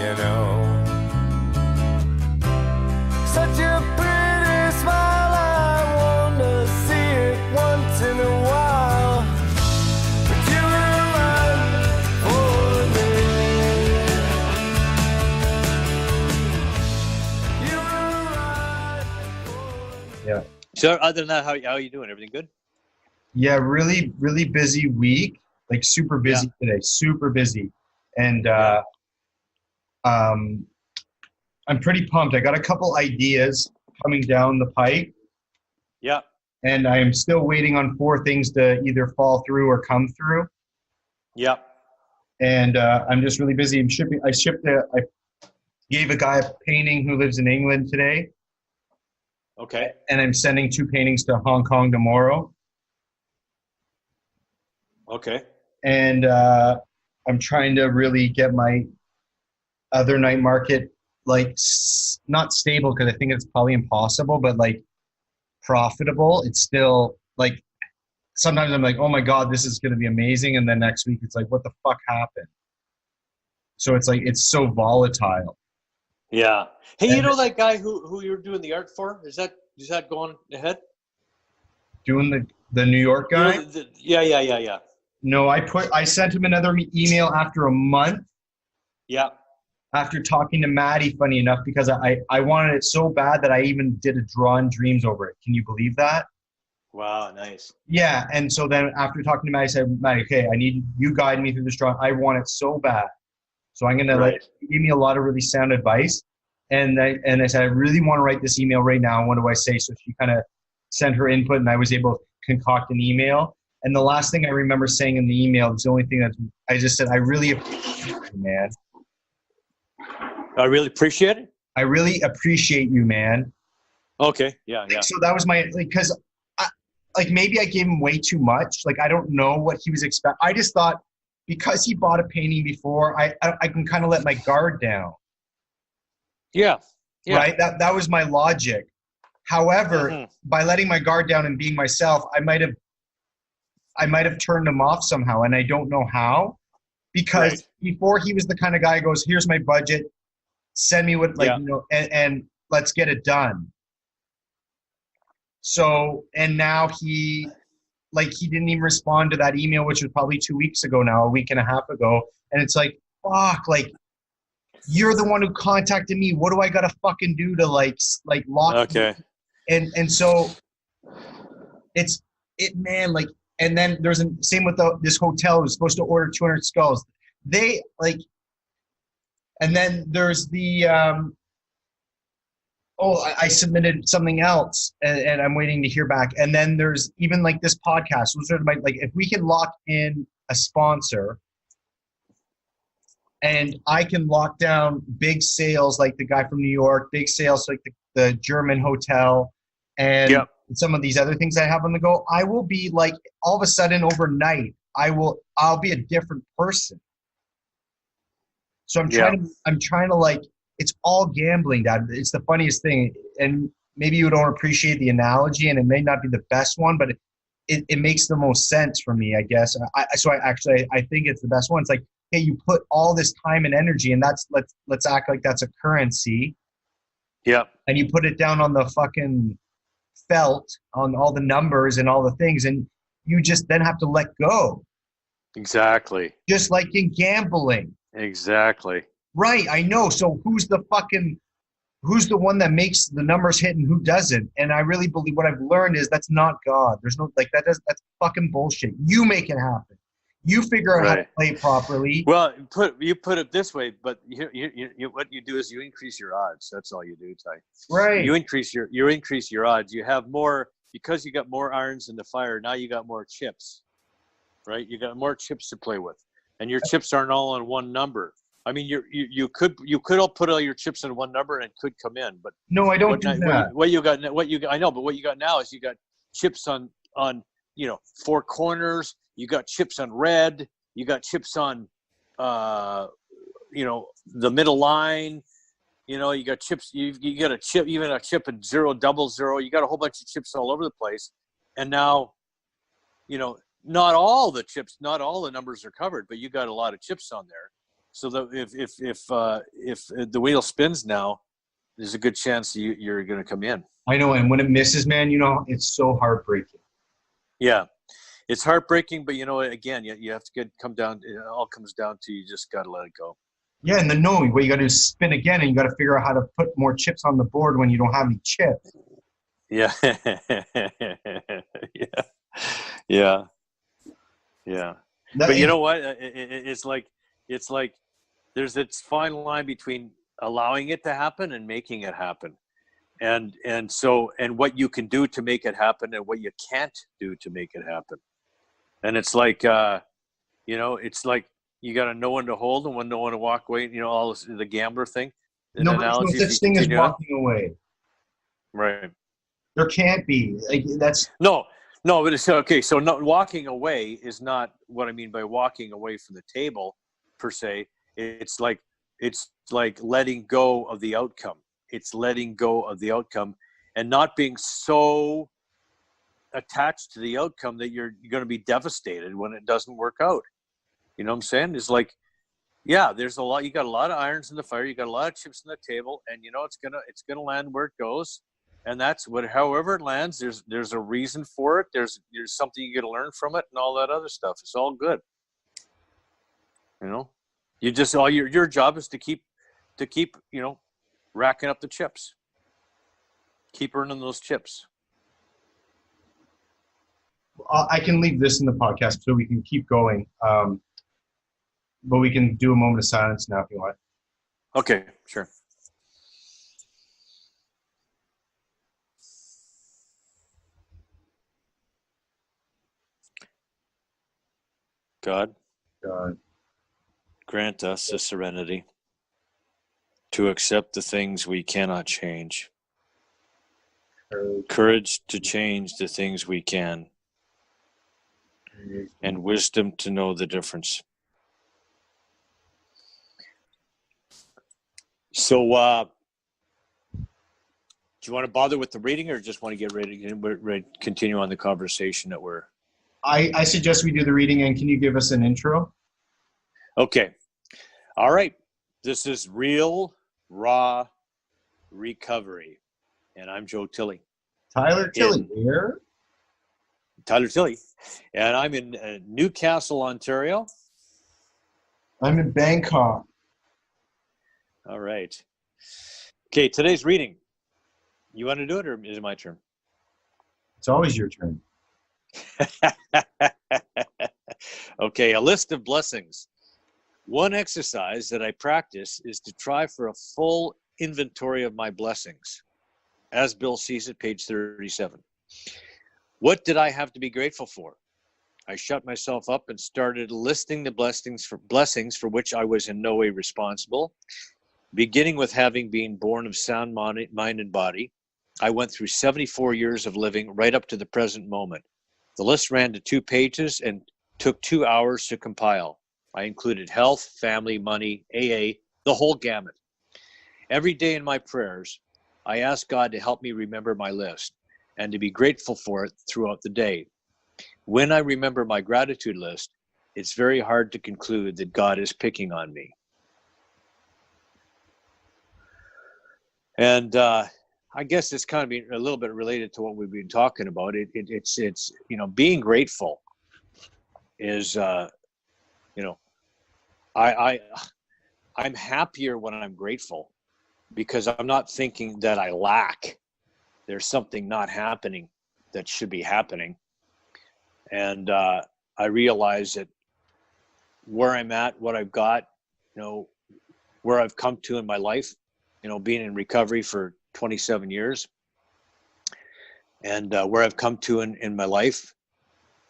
you know. Such a pretty smile, I want to see it once in a while. But you were right for me. You were right for me. Yeah. So other than that, how are you doing? Everything good? Yeah, really, really busy week. Like super busy today, super busy. And I'm pretty pumped. I got a couple ideas coming down the pipe. Yeah. And I'm still waiting on 4 things to either fall through or come through. Yeah. And I'm just really busy. I gave a guy a painting who lives in England today. Okay. And I'm sending 2 paintings to Hong Kong tomorrow. Okay. And I'm trying to really get my other night market, like, not stable, because I think it's probably impossible, but like profitable. It's still like, sometimes I'm like, oh my God, this is going to be amazing. And then next week it's like, what the fuck happened? So it's like, it's so volatile. Yeah. Hey, And you know that guy who you're doing the art for? Is that going ahead? doing the New York guy? You know, yeah. No, I sent him another email after a month. Yeah. After talking to Maddie, funny enough, because I wanted it so bad that I even did a Drawn Dreams over it. Can you believe that? Wow, nice. Yeah, and so then after talking to Maddie, I said, Maddie, okay, I need you guide me through this drawing. I want it so bad. So I'm gonna he gave me a lot of really sound advice. And I said, I really want to write this email right now. What do I say? So she kind of sent her input, and I was able to concoct an email. And the last thing I remember saying in the email was the only thing that I just said, I really appreciate you, man. I really appreciate it. I really appreciate you, man. Okay. Yeah. So that was my, because maybe I gave him way too much. Like, I don't know what he was expecting. I just thought because he bought a painting before, I can kind of let my guard down. Yeah. Right? That was my logic. However, by letting my guard down and being myself, I might have turned him off somehow, and I don't know how. Because before, he was the kind of guy who goes, here's my budget, send me what, you know, and let's get it done. So, and now he didn't even respond to that email, which was probably 2 weeks ago now, a week and a half ago. And it's like, fuck, like, you're the one who contacted me. What do I got to fucking do to like lock? Okay. And so man, like, and then there's same with this hotel who was supposed to order 200 skulls. They like, and then there's the, I submitted something else and I'm waiting to hear back. And then there's even like this podcast. Those are like, if we can lock in a sponsor and I can lock down big sales, like the guy from New York, big sales, like the German hotel and some of these other things I have on the go, I will be like, all of a sudden overnight, I'll be a different person. So I'm trying to like, it's all gambling, Dad. It's the funniest thing. And maybe you don't appreciate the analogy and it may not be the best one, but it makes the most sense for me, I guess. I think it's the best one. It's like, hey, you put all this time and energy and let's act like that's a currency. Yeah. And you put it down on the fucking felt, on all the numbers and all the things. And you just then have to let go. Exactly. Just like in gambling. Exactly. Right, I know. So who's the one that makes the numbers hit and who doesn't? And I really believe what I've learned is that's not God. There's no, like, that's fucking bullshit. You make it happen. You figure out how to play it properly. Well, you put it this way, but what you do is you increase your odds. That's all you do, Ty. Right. You increase your odds. You have more, because you got more irons in the fire. Now you got more chips, right? You got more chips to play with, and your chips aren't all on one number. I mean, you could all put all your chips in one number and it could come in, but no, I don't do that. I know, but what you got now is you got chips on 4 corners. You got chips on red. You got chips on the middle line. You got chips. You got a chip, even a chip in 0, 00. You got a whole bunch of chips all over the place, and now, not all the chips, not all the numbers are covered, but you got a lot of chips on there. So that if the wheel spins now, there's a good chance you're going to come in. I know, and when it misses, man, it's so heartbreaking. Yeah, it's heartbreaking, but again, you have to come down. It all comes down to you just got to let it go. Yeah, and then knowing what you got to do is spin again, and you got to figure out how to put more chips on the board when you don't have any chips. Yeah, yeah. But you know what? It's like there's this fine line between allowing it to happen and making it happen. And what you can do to make it happen and what you can't do to make it happen. And it's like, it's like you got to know when to hold and when know when to walk away. All this, the gambler thing. No, there's no such thing as walking away. Right. There can't be. That's no, but it's okay. So not walking away is not what I mean by walking away from the table per se. It's like letting go of the outcome. It's letting go of the outcome and not being so attached to the outcome that you're going to be devastated when it doesn't work out. You know what I'm saying? It's like, yeah, there's a lot. You got a lot of irons in the fire. You got a lot of chips on the table, and it's gonna land where it goes. And that's however it lands, there's a reason for it. There's something you get to learn from it and all that other stuff. It's all good. You just all your job is to keep racking up the chips. Keep earning those chips. I can leave this in the podcast so we can keep going. But we can do a moment of silence now if you want. Okay, sure. God, grant us the serenity to accept the things we cannot change, courage to change the things we can, and wisdom to know the difference. So, do you want to bother with the reading, or just want to get ready to continue on the conversation that we're... I suggest we do the reading, and can you give us an intro? Okay. All right. This is Real Raw Recovery, and I'm Joe Tilley. Tyler Tilley here. Tyler Tilley. And I'm in Newcastle, Ontario. I'm in Bangkok. All right. Okay, today's reading. You want to do it, or is it my turn? It's always your turn. Okay, a list of blessings. One exercise that I practice is to try for a full inventory of my blessings. As Bill sees it, page 37. What did I have to be grateful for? I shut myself up and started listing the blessings for which I was in no way responsible. Beginning with having been born of sound mind and body, I went through 74 years of living right up to the present moment. The list ran to 2 pages and took 2 hours to compile. I included health, family, money, AA, the whole gamut. Every day in my prayers, I ask God to help me remember my list and to be grateful for it throughout the day. When I remember my gratitude list, it's very hard to conclude that God is picking on me. And I guess it's kind of a little bit related to what we've been talking about. It's being grateful is I'm happier when I'm grateful because I'm not thinking that I lack. There's something not happening that should be happening. And I realize that where I'm at, what I've got, where I've come to in my life, being in recovery for 27 years and where I've come to in my life,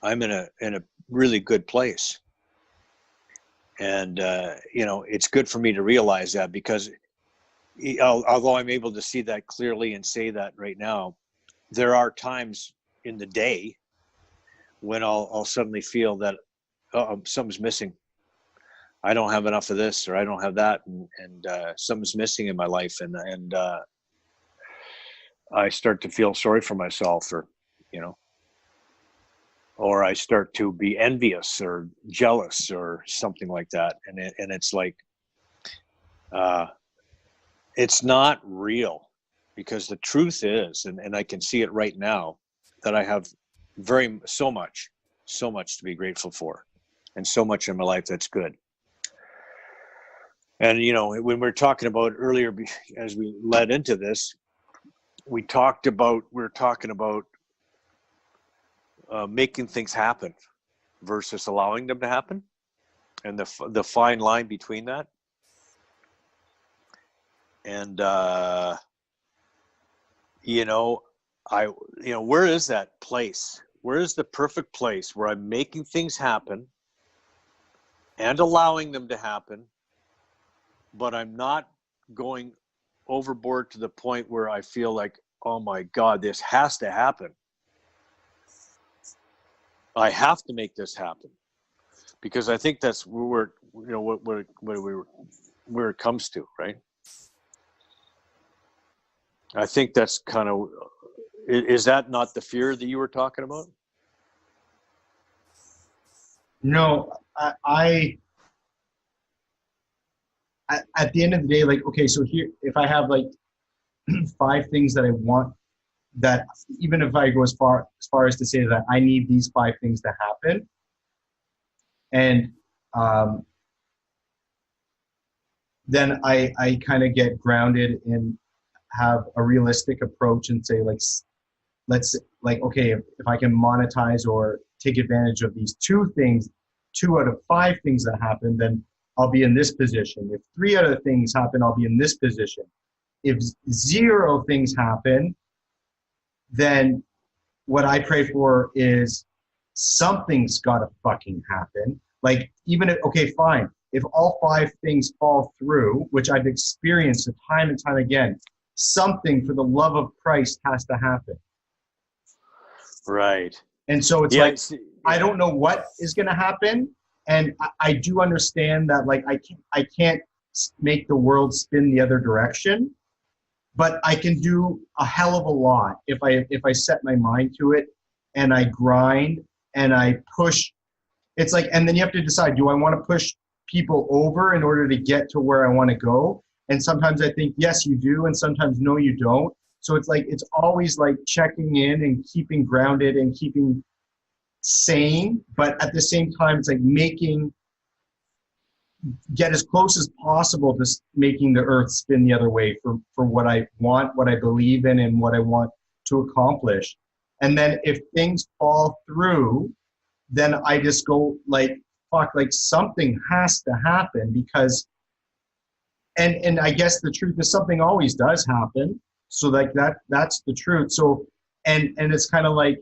I'm in a really good place. And, it's good for me to realize that because although I'm able to see that clearly and say that right now, there are times in the day when I'll suddenly feel that something's missing. I don't have enough of this, or I don't have that, and something's missing in my life, and I start to feel sorry for myself, or I start to be envious or jealous or something like that, and it's like It's not real, because the truth is, and I can see it right now, that I have so much to be grateful for, and so much in my life that's good. And, when we were talking about earlier, as we led into this, we were talking about making things happen versus allowing them to happen, and the fine line between that. And, where is that place? Where is the perfect place where I'm making things happen and allowing them to happen, but I'm not going overboard to the point where I feel like, oh my God, this has to happen. I have to make this happen, because I think that's where it comes to, right? I think that's kind of, is that not the fear that you were talking about? No, I at the end of the day, like, okay, so here, if I have like 5 things that I want, that even if I go as far as to say that I need these 5 things to happen, and then I kind of get grounded and have a realistic approach and say, like, let's, like, okay, if I can monetize or take advantage of these 2 things, 2 out of 5 things that happen, then I'll be in this position. If 3 other things happen, I'll be in this position. If 0 things happen, then what I pray for is something's got to fucking happen. Like, even if, okay, fine, if all 5 things fall through, which I've experienced time and time again, something for the love of Christ has to happen. Right. And so it's I don't know what is going to happen. And I do understand that, like, I can't make the world spin the other direction, but I can do a hell of a lot if I set my mind to it and I grind and I push. It's like, and then you have to decide, do I want to push people over in order to get to where I want to go? And sometimes I think, yes, you do. And sometimes, no, you don't. So it's like, it's always like checking in and keeping grounded and keeping sane. But at the same time, it's like get as close as possible to making the earth spin the other way for what I want, what I believe in, and what I want to accomplish. And then if things fall through, then I just go like, fuck, like something has to happen, because and I guess the truth is something always does happen. So like that's the truth. So and it's kind of like,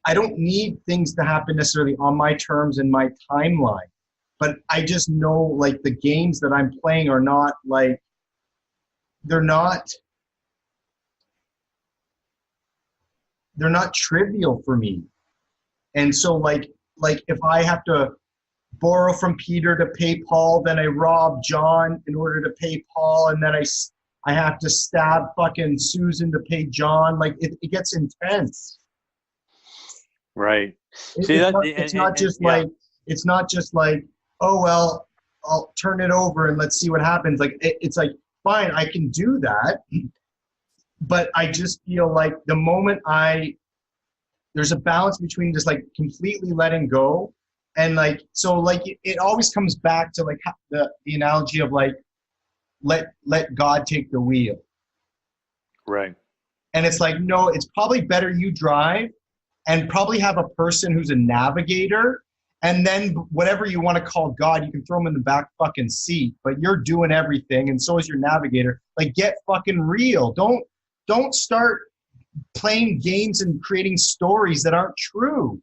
I don't need things to happen necessarily on my terms and my timeline, but I just know, like, the games that I'm playing are not like, they're not trivial for me. And so like if I have to borrow from Peter to pay Paul, then I rob John in order to pay Paul, and then I have to stab fucking Susan to pay John. Like, it gets intense. Right. It's not just like, oh, well, I'll turn it over and let's see what happens. Like, it's like, fine, I can do that. But I just feel like the moment there's a balance between just like completely letting go and like, so like it always comes back to like the analogy of like, let God take the wheel. Right. And it's like, no, it's probably better you drive and probably have a person who's a navigator, and then whatever you want to call God, you can throw him in the back fucking seat, but you're doing everything, and so is your navigator. Like, get fucking real. Don't start playing games and creating stories that aren't true.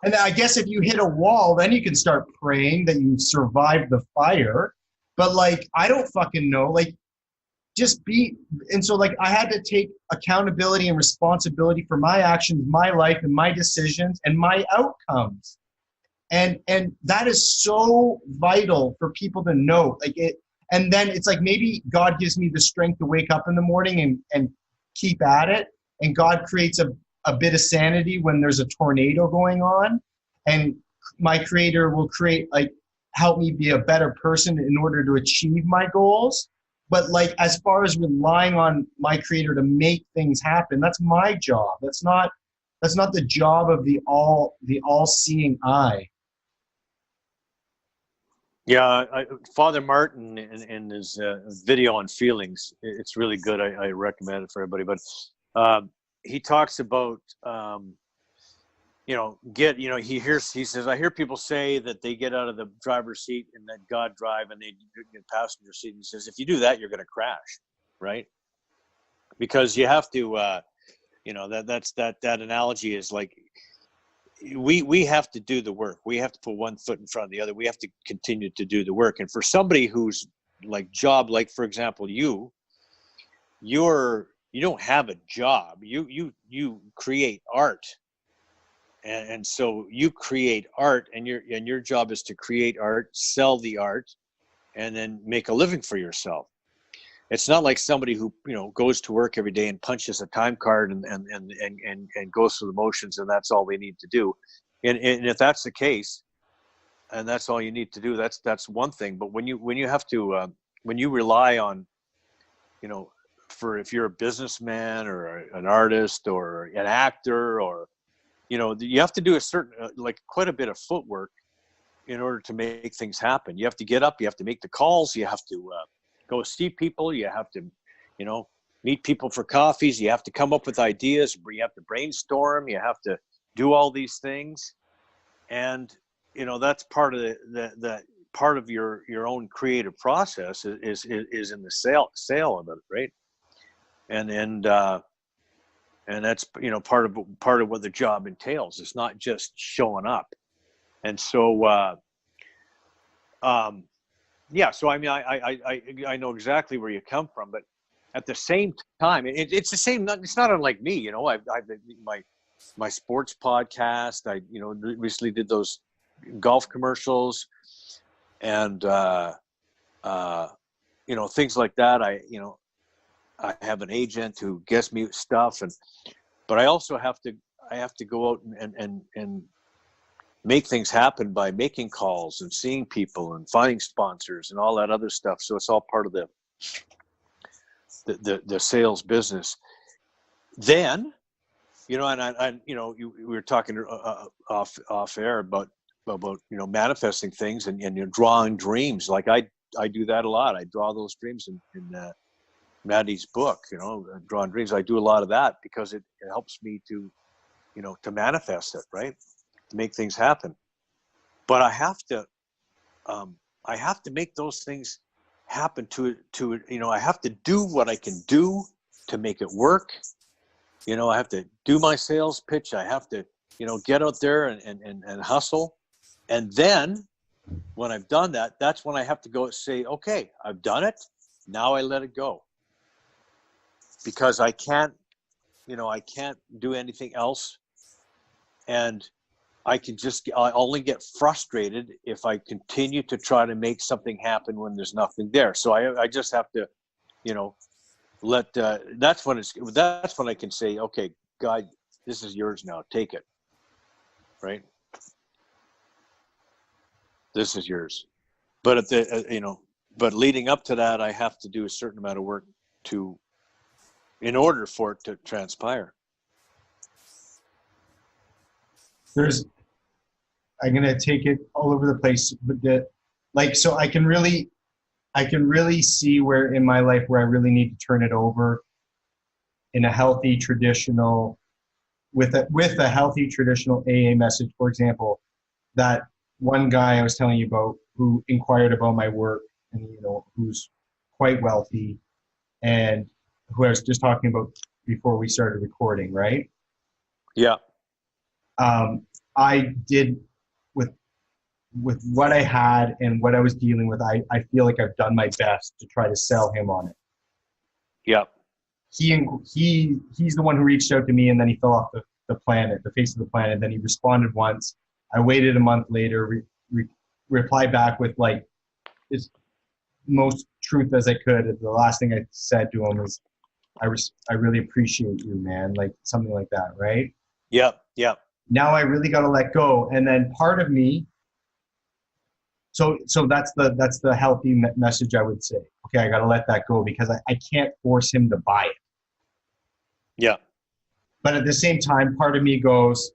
And I guess if you hit a wall, then you can start praying that you survived the fire. But like, I don't fucking know. Like, just be. And so like, I had to take accountability and responsibility for my actions, my life, and my decisions and my outcomes. And that is so vital for people to know. Like it. And then it's like, maybe God gives me the strength to wake up in the morning and keep at it. And God creates a bit of sanity when there's a tornado going on. And my creator will create like help me be a better person in order to achieve my goals. But like, as far as relying on my creator to make things happen, that's my job. That's not the job of the all-seeing eye. Yeah, Father Martin in his video on feelings, it's really good. I recommend it for everybody. But he talks about, he says, I hear people say that they get out of the driver's seat and that God drive and they get in the passenger seat. And he says, if you do that, you're going to crash, right? Because you have to, that analogy is like, we have to do the work. We have to put one foot in front of the other. We have to continue to do the work. And for somebody who's like for example, you don't have a job. You create art. And so you create art, and your job is to create art, sell the art, and then make a living for yourself. It's not like somebody who goes to work every day and punches a time card and goes through the motions, and that's all they need to do. And if that's the case, and that's all you need to do, that's one thing. But when you have to when you rely on, if you're a businessman or an artist or an actor, or you have to do a certain quite a bit of footwork in order to make things happen. You have to get up, you have to make the calls, you have to go see people, you have to meet people for coffees, you have to come up with ideas, you have to brainstorm, you have to do all these things. And that's part of the part of your own creative process is in the sale of it, right? And that's part of what the job entails. It's not just showing up. And so so I mean, I know exactly where you come from, but at the same time, it's the same. It's not unlike me. I've my sports podcast. I recently did those golf commercials, and things like that. I have an agent who gets me stuff, but I also have to go out and make things happen by making calls and seeing people and finding sponsors and all that other stuff. So it's all part of the sales business. Then, we were talking off air about manifesting things and drawing dreams. Like I do that a lot. I draw those dreams in Maddie's book, drawing dreams. I do a lot of that because it helps me to manifest it, right? To make things happen. But I have to make those things happen I have to do what I can do to make it work. I have to do my sales pitch. I have to, get out there and hustle. And then when I've done that, that's when I have to go say, okay, I've done it. Now I let it go. Because I can't do anything else. And I only get frustrated if I continue to try to make something happen when there's nothing there. So I just have to, that's when I can say, okay, God, this is yours now. Take it. Right. This is yours. But but leading up to that, I have to do a certain amount of work in order for it to transpire. I'm gonna take it all over the place, but so I can really see where in my life where I really need to turn it over in a healthy traditional, with a healthy traditional AA message. For example, that one guy I was telling you about who inquired about my work, and who's quite wealthy, and who I was just talking about before we started recording, right? Yeah. I did with what I had and what I was dealing with. I feel like I've done my best to try to sell him on it. Yeah. He's the one who reached out to me, and then he fell off the planet, the face of the planet. Then he responded once. I waited a month later, replied back with as most truth as I could. The last thing I said to him is, I really appreciate you, man. Something like that, right? Yep. Yep. Now I really got to let go. And then part of me So that's the healthy message I would say. Okay, I got to let that go because I can't force him to buy it. Yeah. But at the same time, part of me goes,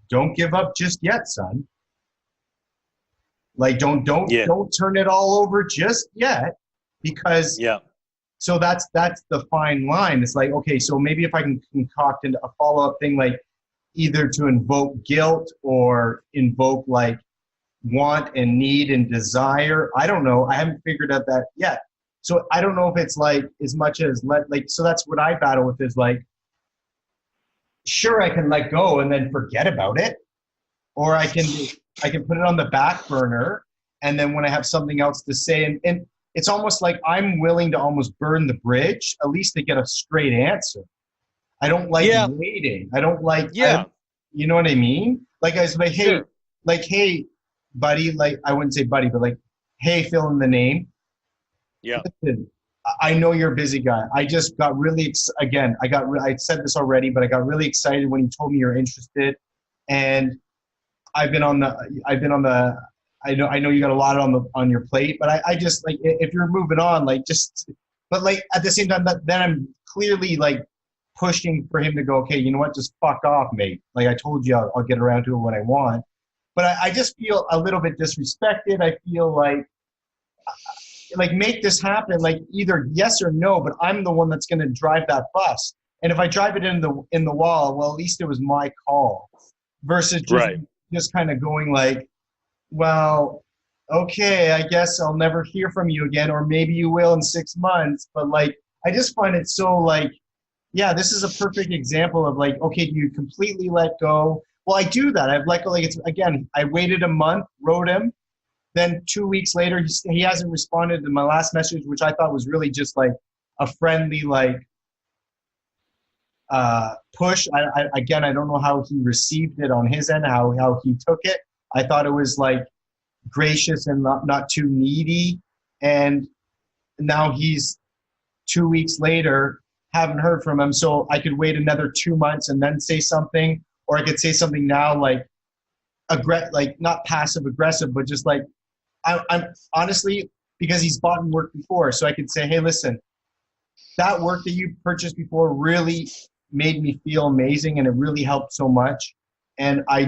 don't give up just yet, son. Like don't turn it all over just yet, because so that's the fine line. It's like, okay, so maybe if I can concoct a follow-up thing, like either to invoke guilt or invoke like want and need and desire. I don't know. I haven't figured out that yet. So I don't know if it's like as much as so that's what I battle with is like, sure, I can let go and then forget about it, or I can put it on the back burner, and then when I have something else to say, and it's almost like I'm willing to almost burn the bridge, at least to get a straight answer. I don't like waiting. I don't like, you know what I mean? Like I was like, hey, buddy, like I wouldn't say buddy, but like, hey, fill in the name. Yeah. Listen, I know you're a busy guy. I just got really, I said this already, but I got really excited when you told me you're interested. And I know you got a lot on your plate, but I just like, if you're moving on, like but like at the same time, then I'm clearly like pushing for him to go, okay, you know what, just fuck off, mate. Like I told you, I'll get around to it when I want. But I just feel a little bit disrespected. I feel like make this happen, like either yes or no, but I'm the one that's going to drive that bus. And if I drive it in the wall, well, at least it was my call, versus just kind of going like, well, okay, I guess I'll never hear from you again, or maybe you will in 6 months. But like, I just find it so like, yeah, this is a perfect example of like, okay, do you completely let go? Well, I do that. I've let go. Like, it's again, I waited a month, wrote him. Then 2 weeks later, he hasn't responded to my last message, which I thought was really just like a friendly like push. I don't know how he received it on his end, how he took it. I thought it was like gracious and not too needy. And now he's 2 weeks later, haven't heard from him. So I could wait another 2 months and then say something, or I could say something now like not passive aggressive, but just like, I'm honestly, because he's bought and worked before, so I could say, hey, listen, that work that you purchased before really made me feel amazing, and it really helped so much. And I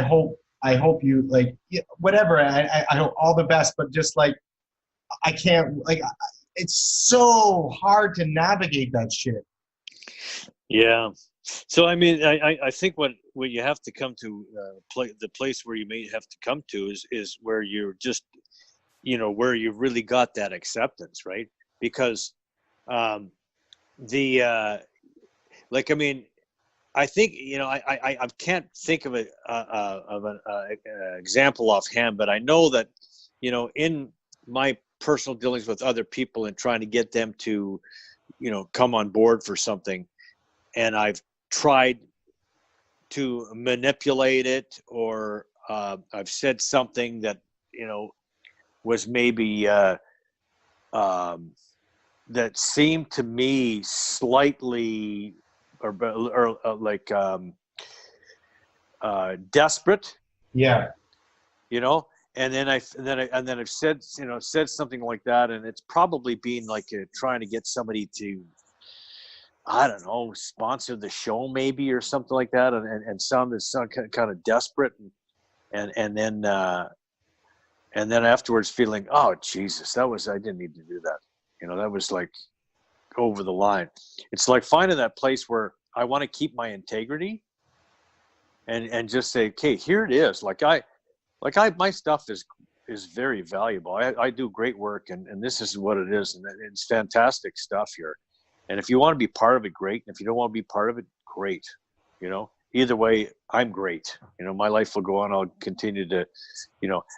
hope you like whatever. I hope all the best, but just like I can't like it's so hard to navigate that shit. Yeah. So I mean, I think what you have to come to the place where you may have to come to is where you're just, where you really got that acceptance, right? Because I mean, I think I can't think of an example offhand, but I know that in my personal dealings with other people and trying to get them to come on board for something, and I've tried to manipulate it, or I've said something that was maybe that seemed to me slightly or like desperate. Yeah. And then I've said something like that, and it's probably been like trying to get somebody to, I don't know, sponsor the show maybe, or something like that, and sound kind of desperate, and then afterwards feeling, oh Jesus, I didn't need to do that. That was like over the line. It's like finding that place where I want to keep my integrity, and just say, okay, here it is. My stuff is very valuable. I do great work, and this is what it is, and it's fantastic stuff here. And if you want to be part of it, great. And if you don't want to be part of it, great. Either way, I'm great. My life will go on. I'll continue to,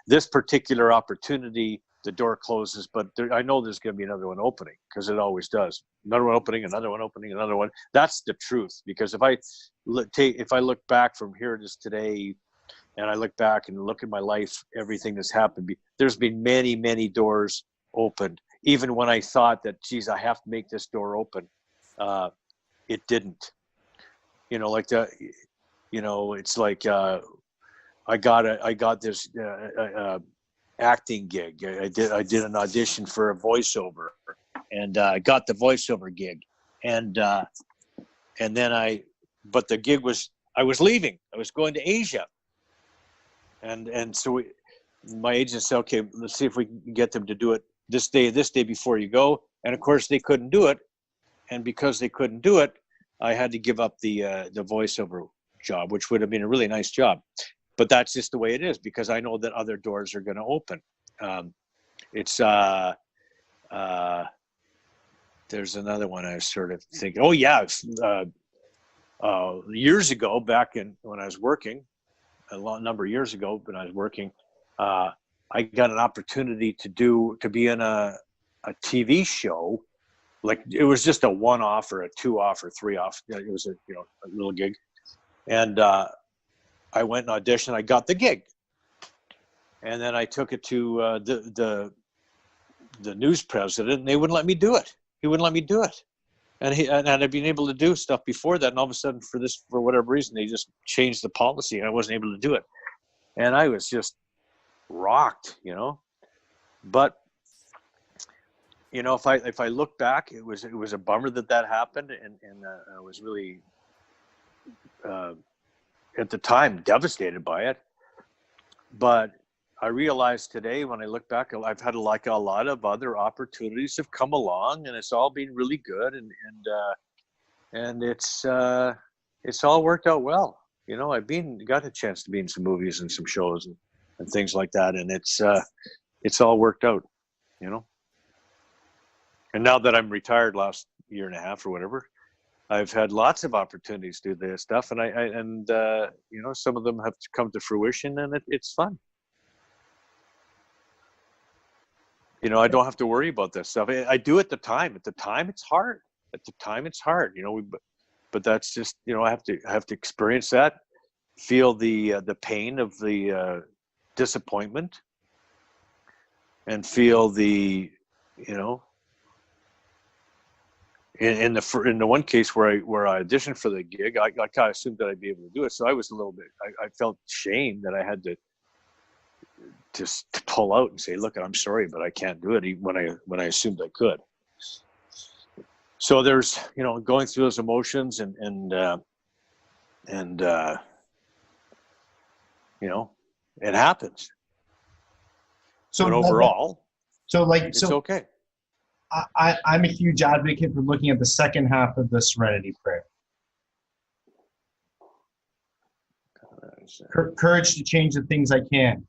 this particular opportunity, the door closes, but I know there's going to be another one opening, because it always does. Another one opening, another one opening, another one. That's the truth. Because if I look back from here to today, and I look back and look at my life, everything that's happened, there's been many, many doors opened. Even when I thought that, geez, I have to make this door open, it didn't. It's like I got this acting gig. I did an audition for a voiceover, and I got the voiceover gig, and then but the gig was, I was leaving. I was going to Asia, and so my agent said, okay, let's see if we can get them to do it this day before you go. And of course they couldn't do it, and because they couldn't do it, I had to give up the voiceover job, which would have been a really nice job. But that's just the way it is, because I know that other doors are going to open. There's another one I was sort of thinking, oh yeah, years ago, when I was working, a long number of years ago when I was working, I got an opportunity to be in a TV show. Like, it was just a 1-off or a 2-off or 3-off. It was a little gig, and I went and auditioned. I got the gig, and then I took it to the news president, and they wouldn't let me do it. He wouldn't let me do it, and I'd been able to do stuff before that, and all of a sudden, for whatever reason, they just changed the policy, and I wasn't able to do it, and I was just rocked, But if I look back, it was a bummer that happened, and I was really at the time devastated by it. But I realized today, when I look back, I've had a lot of other opportunities have come along, and it's all been really good, and it's all worked out well. I've got a chance to be in some movies and some shows and things like that, and it's all worked out, And now that I'm retired, last year and a half or whatever, I've had lots of opportunities to do this stuff, and some of them have come to fruition, and it's fun. I don't have to worry about this stuff. I do at the time. At the time, it's hard. But that's just, I have to experience that, feel the pain of the disappointment, and feel the, in the one case where I auditioned for the gig, I kind of assumed that I'd be able to do it. So I was a little bit, I felt shame that I had to just pull out and say, look, I'm sorry, but I can't do it, even when I assumed I could. So there's, going through those emotions and it happens. So but overall, it's okay. I'm a huge advocate for looking at the second half of the Serenity Prayer. Courage to change the things I can.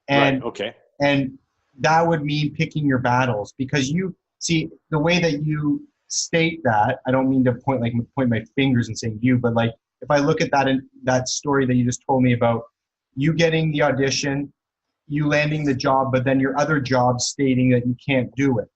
And, right, okay. And that would mean picking your battles, because you see the way that you state that, I don't mean to point my fingers and say you, but like, if I look at that story that you just told me about, you getting the audition, you landing the job, but then your other job stating that you can't do it.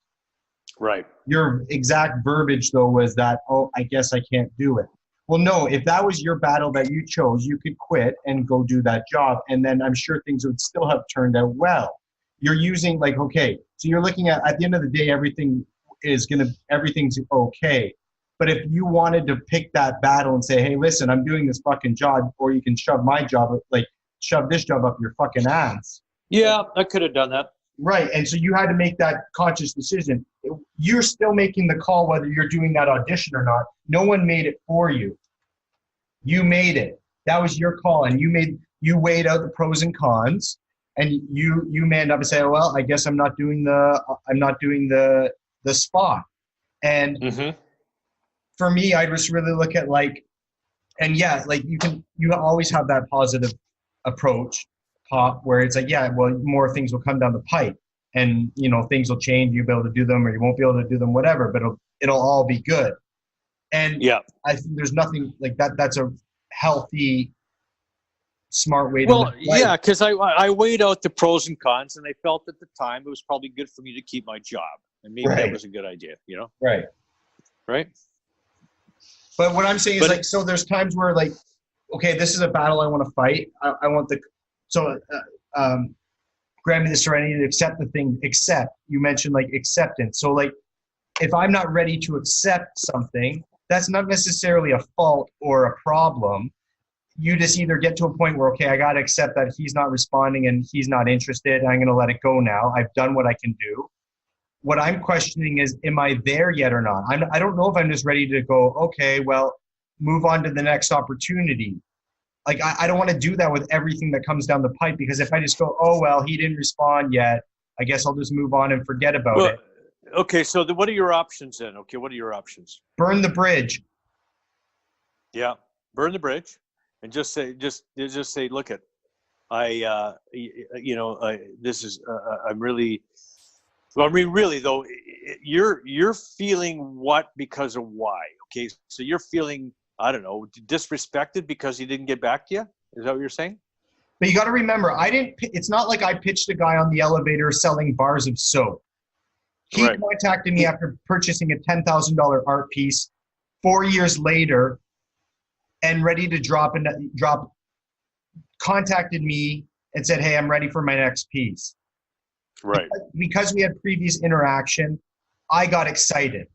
Right. Your exact verbiage, though, was that, oh, I guess I can't do it. Well, no, if that was your battle that you chose, you could quit and go do that job, and then I'm sure things would still have turned out well. You're using, okay, so you're looking at the end of the day, everything's okay. But if you wanted to pick that battle and say, hey, listen, I'm doing this fucking job, or you can shove my job, shove this job up your fucking ass. Yeah, I could have done that. Right, and so you had to make that conscious decision. You're still making the call whether you're doing that audition or not. No one made it for you. You made it. That was your call, and you weighed out the pros and cons, and you manned up and said, well, I guess I'm not doing the spot. And for me, I just really look at and yeah, you always have that positive approach, Pop, where it's more things will come down the pipe, and things will change. You'll be able to do them, or you won't be able to do them, whatever. But it'll all be good. And yeah, I think there's nothing like that. That's a healthy, smart way to live life. Yeah, because I weighed out the pros and cons, and I felt at the time it was probably good for me to keep my job, and maybe that was a good idea. Right. But what I'm saying is so there's times where okay, this is a battle I want to fight. I want grant me the serenity to accept the thing. Accept. You mentioned acceptance. So if I'm not ready to accept something, that's not necessarily a fault or a problem. you just either get to a point where, okay, I got to accept that he's not responding and he's not interested. I'm going to let it go now. I've done what I can do. What I'm questioning is, am I there yet or not? I don't know if I'm just ready to go, okay, well, move on to the next opportunity. Like, I don't want to do that with everything that comes down the pipe, because if I just go, oh, well, he didn't respond yet, I guess I'll just move on and forget about it. Okay, so what are your options then? Okay, what are your options? Burn the bridge. Yeah, burn the bridge, and just say, look at, this is, I'm really, well, I mean, really though, you're feeling what because of why? Okay, so you're feeling, I don't know, disrespected because he didn't get back to you? Is that what you're saying? But you got to remember, it's not like I pitched a guy on the elevator selling bars of soap. He contacted me after purchasing a $10,000 art piece 4 years later, and ready to drop, contacted me and said, hey, I'm ready for my next piece. Right. Because we had previous interaction, I got excited.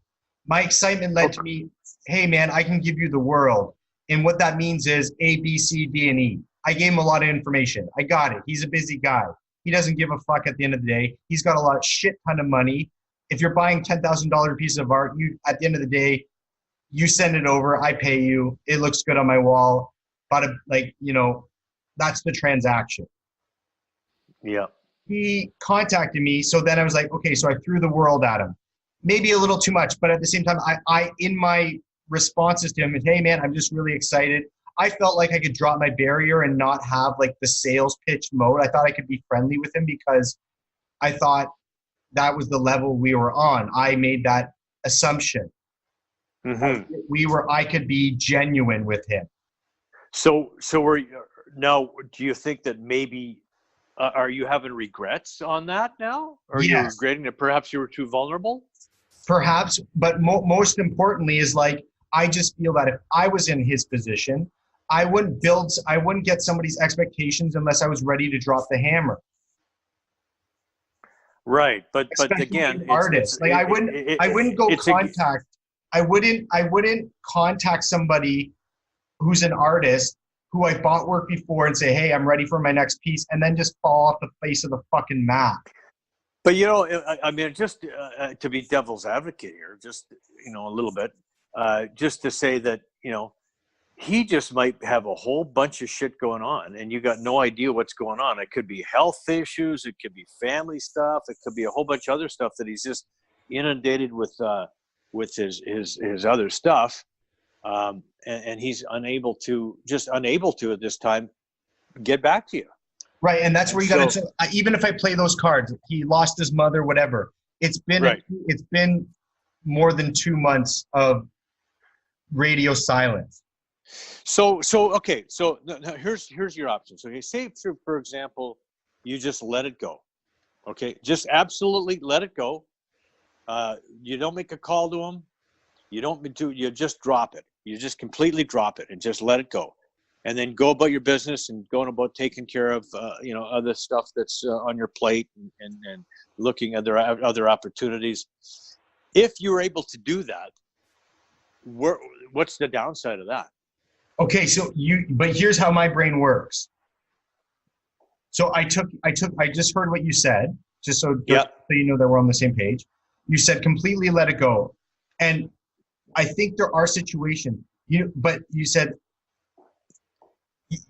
My excitement led to me, hey man, I can give you the world. And what that means is A, B, C, D, and E. I gave him a lot of information. I got it. He's a busy guy. He doesn't give a fuck at the end of the day. He's got a shit ton of money. If you're buying $10,000 piece of art, at the end of the day, you send it over, I pay you, it looks good on my wall. But that's the transaction. Yeah. He contacted me, so then I was like, okay, so I threw the world at him. Maybe a little too much, but at the same time, I in my responses to him, hey man, I'm just really excited. I felt like I could drop my barrier and not have like the sales pitch mode. I thought I could be friendly with him because I thought that was the level we were on. I made that assumption. I could be genuine with him. So now, do you think that maybe, are you having regrets on that now? Or yes. Are you regretting that perhaps you were too vulnerable? Perhaps, but most importantly is like, I just feel that if I was in his position, I wouldn't get somebody's expectations unless I was ready to drop the hammer. Right, but again, artists, I wouldn't contact somebody who's an artist who I bought work before and say, hey, I'm ready for my next piece, and then just fall off the face of the fucking map. But I mean, just to be devil's advocate here, just a little bit, just to say that he just might have a whole bunch of shit going on, and you got no idea what's going on. It could be health issues, it could be family stuff, it could be a whole bunch of other stuff that he's just inundated with his other stuff, and he's unable to at this time get back to you. Right, and that's where you got to. Even if I play those cards, he lost his mother, whatever. It's been more than 2 months of radio silence. So okay. So now here's your options. Okay, say for example, you just let it go. Okay, just absolutely let it go. You don't make a call to him. You just drop it. You just completely drop it and just let it go, and then go about your business and going about taking care of other stuff that's on your plate and looking at other opportunities. If you're able to do that, what's the downside of that? Okay, but here's how my brain works. So I just heard what you said, just so you know that we're on the same page. You said completely let it go. And I think there are situations, but you said,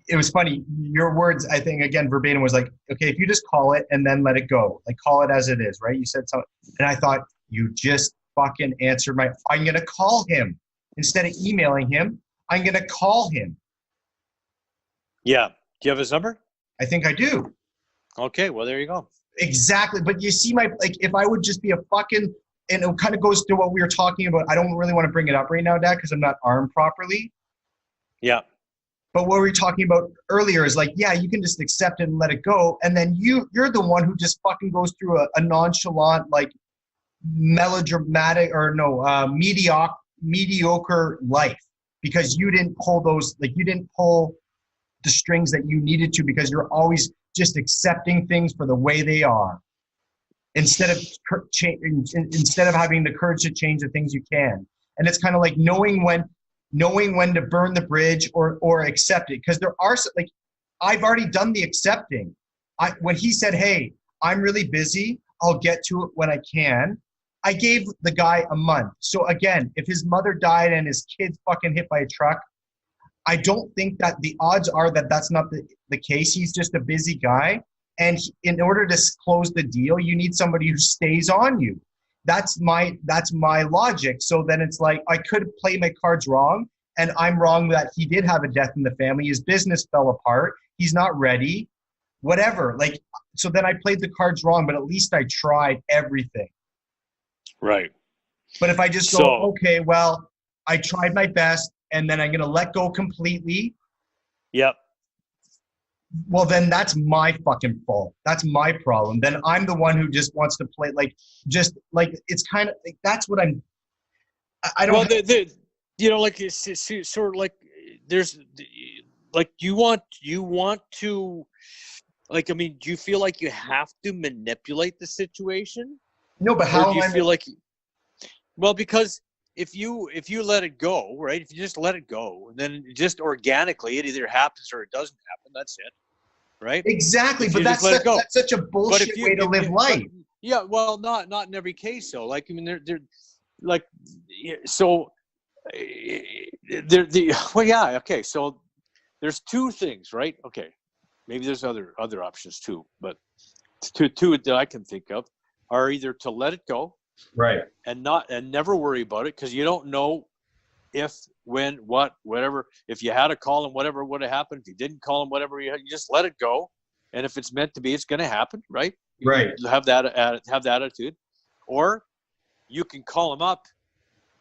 it was funny, your words, I think, again, verbatim was like, okay, if you just call it and then let it go, like call it as it is, right? You said something, and I thought, you just fucking answered I'm going to call him. Instead of emailing him, I'm going to call him. Yeah. Do you have his number? I think I do. Okay. Well, there you go. Exactly. But you see if I would just be a fucking, and it kind of goes to what we were talking about. I don't really want to bring it up right now, Dad, because I'm not armed properly. Yeah. But what we were talking about earlier is you can just accept it and let it go. And then you're the one who just fucking goes through a nonchalant, melodramatic mediocre life because you didn't pull the strings that you needed to, because you're always just accepting things for the way they are instead of having the courage to change the things you can. And it's kind of like knowing knowing when to burn the bridge or accept it. Because there are like, I've already done the accepting. When he said, hey, I'm really busy, I'll get to it when I can, I gave the guy a month. So again, if his mother died and his kid's fucking hit by a truck, I don't think that the odds are that that's not the case. He's just a busy guy. And in order to close the deal, you need somebody who stays on you. That's my logic. So then it's like, I could play my cards wrong, and I'm wrong that he did have a death in the family. His business fell apart. He's not ready, whatever. Like, so then I played the cards wrong, but at least I tried everything. Right. But if I just go, okay, well, I tried my best, and then I'm going to let go completely. Yep. Well, then that's my fucking fault. That's my problem. Then I'm the one who just wants to play it's kind of like, that's what I don't. Well, you know, like it's sort of like there's like you want to, like, I mean, do you feel like you have to manipulate the situation? No, but how do you feel like? Well, because if you let it go, right? If you just let it go, then just organically, it either happens or it doesn't happen. That's it, right? Exactly, but that's such a bullshit way to live life. Yeah, well, not in every case, though. Like, I mean, they're like, so well, yeah, okay. So there's two things, right? Okay, maybe there's other options too, but two that I can think of are either to let it go. Right. And never worry about it, because you don't know if, when, what, whatever. If you had to call him, whatever would have happened. If you didn't call him, whatever, you just let it go. And if it's meant to be, it's going to happen, right? Right. You have that attitude. Or you can call him up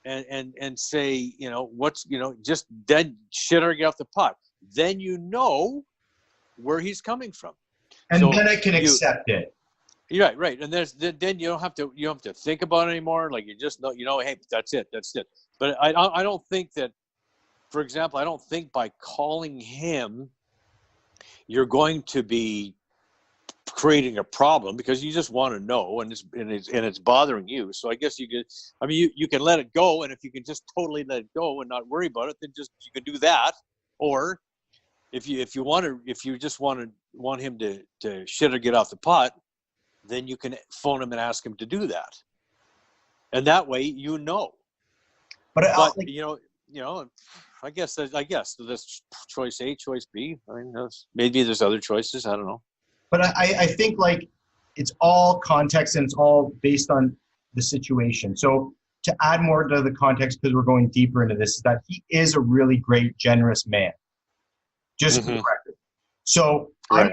and say, you know, just then shit or get off the pot. Then you know where he's coming from. And so then I can accept it. Right. And then you don't have to think about it anymore. Like, you just know, hey, that's it. But I don't think that, for example, I don't think by calling him, you're going to be creating a problem, because you just want to know, and it's bothering you. So I guess you can let it go. And if you can just totally let it go and not worry about it, then you can do that. Or if you just want him to shit or get off the pot, then you can phone him and ask him to do that. And that way, you know. But I guess that's choice A, choice B. I mean, maybe there's other choices. I don't know. But I think, like, it's all context, and it's all based on the situation. So to add more to the context, because we're going deeper into this, is that he is a really great, generous man. Just for the record. So right.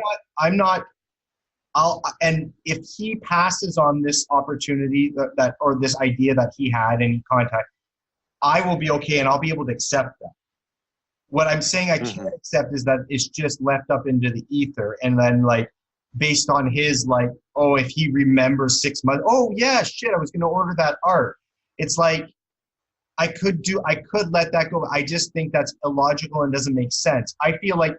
And if he passes on this opportunity that or this idea that he had in contact, I will be okay, and I'll be able to accept that. What I'm saying I can't accept is that it's just left up into the ether, and then, like, based on his, like, oh, if he remembers 6 months, oh yeah, shit, I was going to order that art. It's like, I could let that go. I just think that's illogical and doesn't make sense. I feel like,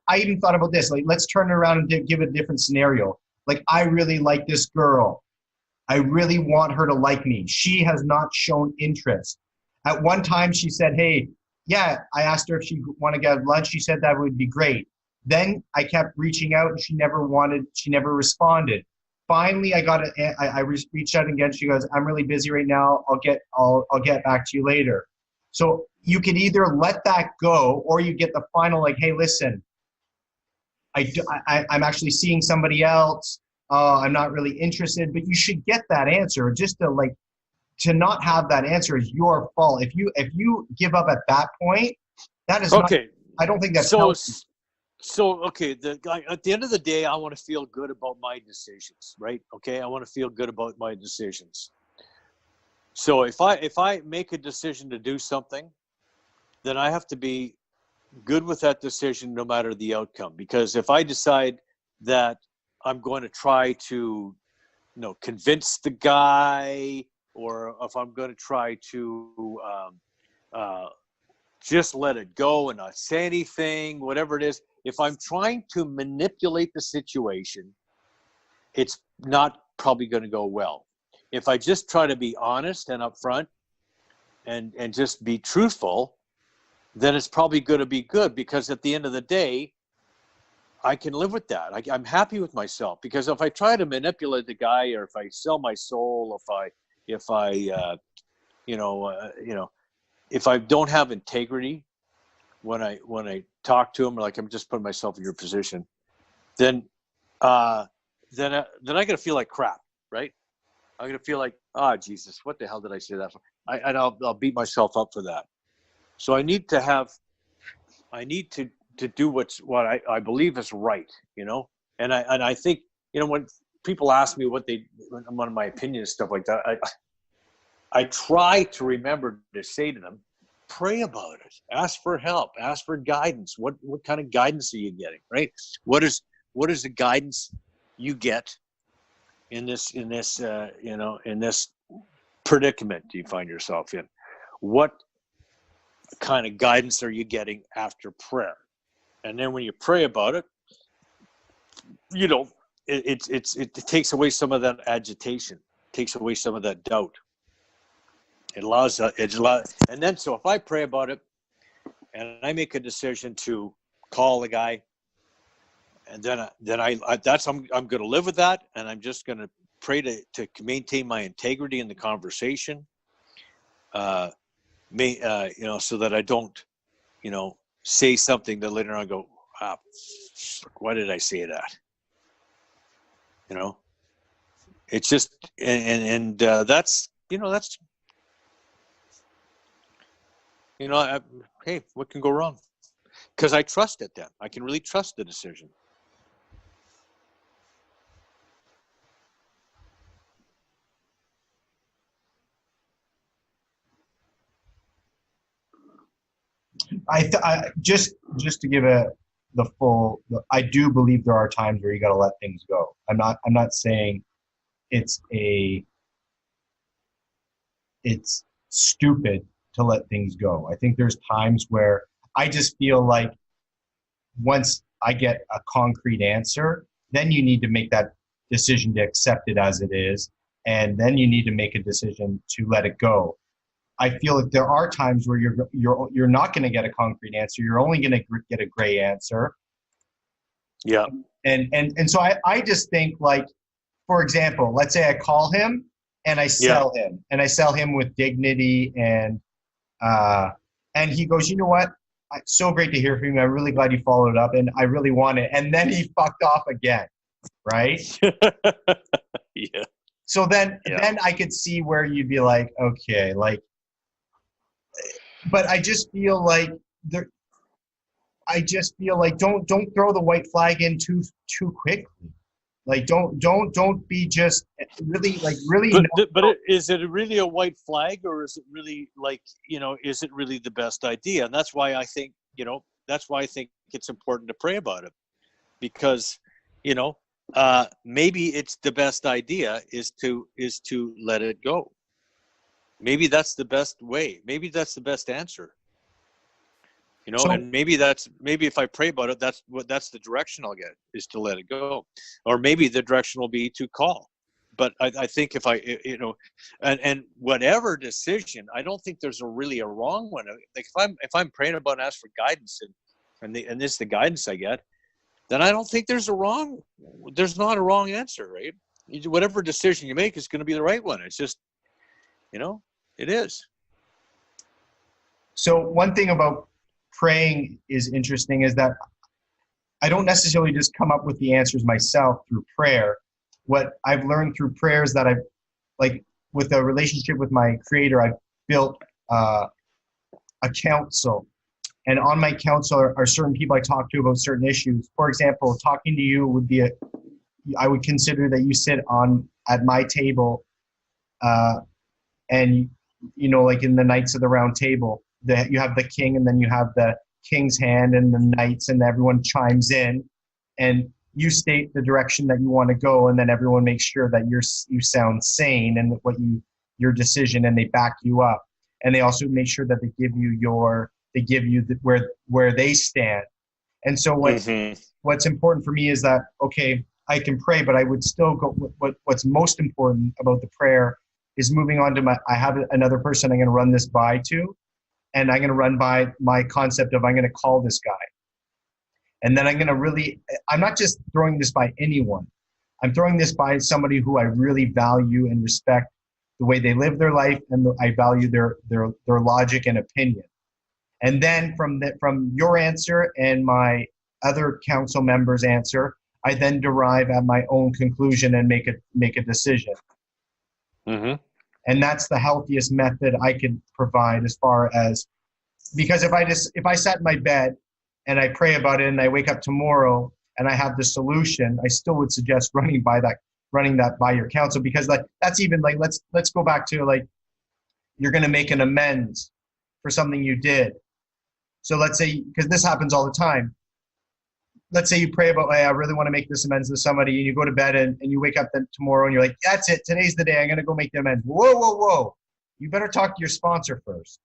I even thought about this, like, let's turn it around and give a different scenario. Like, I really like this girl. I really want her to like me. She has not shown interest. At one time she said, hey, yeah, I asked her if she want to get lunch. She said that would be great. Then I kept reaching out, and she never responded. Finally, I reached out again. She goes, I'm really busy right now. I'll get back to you later. So you can either let that go, or you get the final, like, hey, listen, I'm actually seeing somebody else. I'm not really interested, but you should get that answer. Just to not have that answer is your fault. If you give up at that point, that is okay. I don't think that's healthy. So okay, at the end of the day, I want to feel good about my decisions, right? Okay, I want to feel good about my decisions. So if I make a decision to do something, then I have to be good with that decision no matter the outcome. Because if I decide that I'm going to try to, convince the guy, or if I'm going to try to just let it go and not say anything, whatever it is, if I'm trying to manipulate the situation, it's not probably going to go well. If I just try to be honest and upfront and just be truthful, then it's probably going to be good, because at the end of the day, I can live with that. I'm happy with myself, because if I try to manipulate the guy, or if I sell my soul, if I if I don't have integrity when I talk to him, like I'm just putting myself in your position, then I gotta feel like crap, right? I'm gonna feel like, Jesus, what the hell did I say that for? I'll beat myself up for that. So I need to do what I believe is right, and I think, when people ask me what my opinion and stuff like that, I try to remember to say to them, pray about it, ask for help, ask for guidance. What kind of guidance are you getting, right? What is the guidance you get in this predicament you find yourself in? What kind of guidance are you getting after prayer? And then when you pray about it, it takes away some of that agitation, takes away some of that doubt. It allows, and then so if I pray about it and I make a decision to call the guy, and then I'm going to live with that, and I'm just going to pray to maintain my integrity in the conversation, so that I don't, say something that later on go, why did I say that? It's just, and that's, hey, what can go wrong? Because I trust it then. I can really trust the decision. I just to give I do believe there are times where you got to let things go. I'm not saying it's stupid to let things go. I think there's times where I just feel like once I get a concrete answer, then you need to make that decision to accept it as it is, and then you need to make a decision to let it go. I feel like there are times where you're not going to get a concrete answer. You're only going to get a gray answer. Yeah. And so I just think, like, for example, let's say I call him and I sell him, and I sell him with dignity, and he goes, you know what? So great to hear from you. I'm really glad you followed up, and I really want it. And then he fucked off again, right? Yeah. So then I could see where you'd be like, okay, like, but I just feel like don't throw the white flag in too quickly. Like, don't be just really like really. But is it really a white flag, or is it really like, is it really the best idea? And that's why I think it's important to pray about it, because maybe it's the best idea is to let it go. Maybe that's the best way. Maybe that's the best answer. And maybe if I pray about it, that's the direction I'll get, is to let it go. Or maybe the direction will be to call. But I think if and whatever decision, I don't think there's really a wrong one. Like if I'm praying about and ask for guidance, and this is the guidance I get, then I don't think there's not a wrong answer, right? Whatever decision you make is going to be the right one. It's just, it is. So one thing about praying is interesting is that I don't necessarily just come up with the answers myself through prayer. What I've learned through prayer is that I've, like, with a relationship with my creator, I've built a council. And on my council are certain people I talk to about certain issues. For example, talking to you would be I would consider that you sit at my table, and like in the Knights of the Round Table, that you have the king, and then you have the king's hand and the knights, and everyone chimes in, and you state the direction that you want to go, and then everyone makes sure that you sound sane and your decision, and they back you up, and they also make sure that they give you where they stand. And so what's important for me is that, okay, I can pray, but I would still go. What's most important about the prayer is moving on to I have another person I'm going to run this by to, and I'm going to run by my concept of I'm going to call this guy. And then I'm not just throwing this by anyone. I'm throwing this by somebody who I really value and respect the way they live their life, and I value their logic and opinion. And then from your answer and my other council members' answer, I then derive at my own conclusion and make a decision. Mm-hmm. And that's the healthiest method I could provide, as far as, because if I sat in my bed and I pray about it and I wake up tomorrow and I have the solution, I still would suggest running that by your council, because that's even like, let's go back to like, you're going to make an amends for something you did. So let's say, because this happens all the time, let's say you pray about, hey, I really want to make this amends to somebody, and you go to bed and you wake up then tomorrow and you're like, that's it, today's the day, I'm going to go make the amends. Whoa. You better talk to your sponsor first.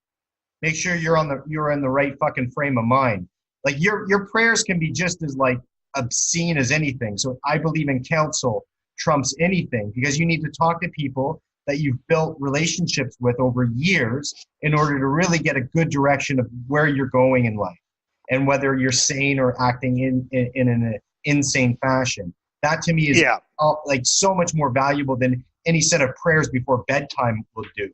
Make sure you're in the right fucking frame of mind. Like your prayers can be just as like obscene as anything. So I believe in counsel trumps anything, because you need to talk to people that you've built relationships with over years in order to really get a good direction of where you're going in life, and whether you're sane or acting in an insane fashion. That to me is like so much more valuable than any set of prayers before bedtime will do.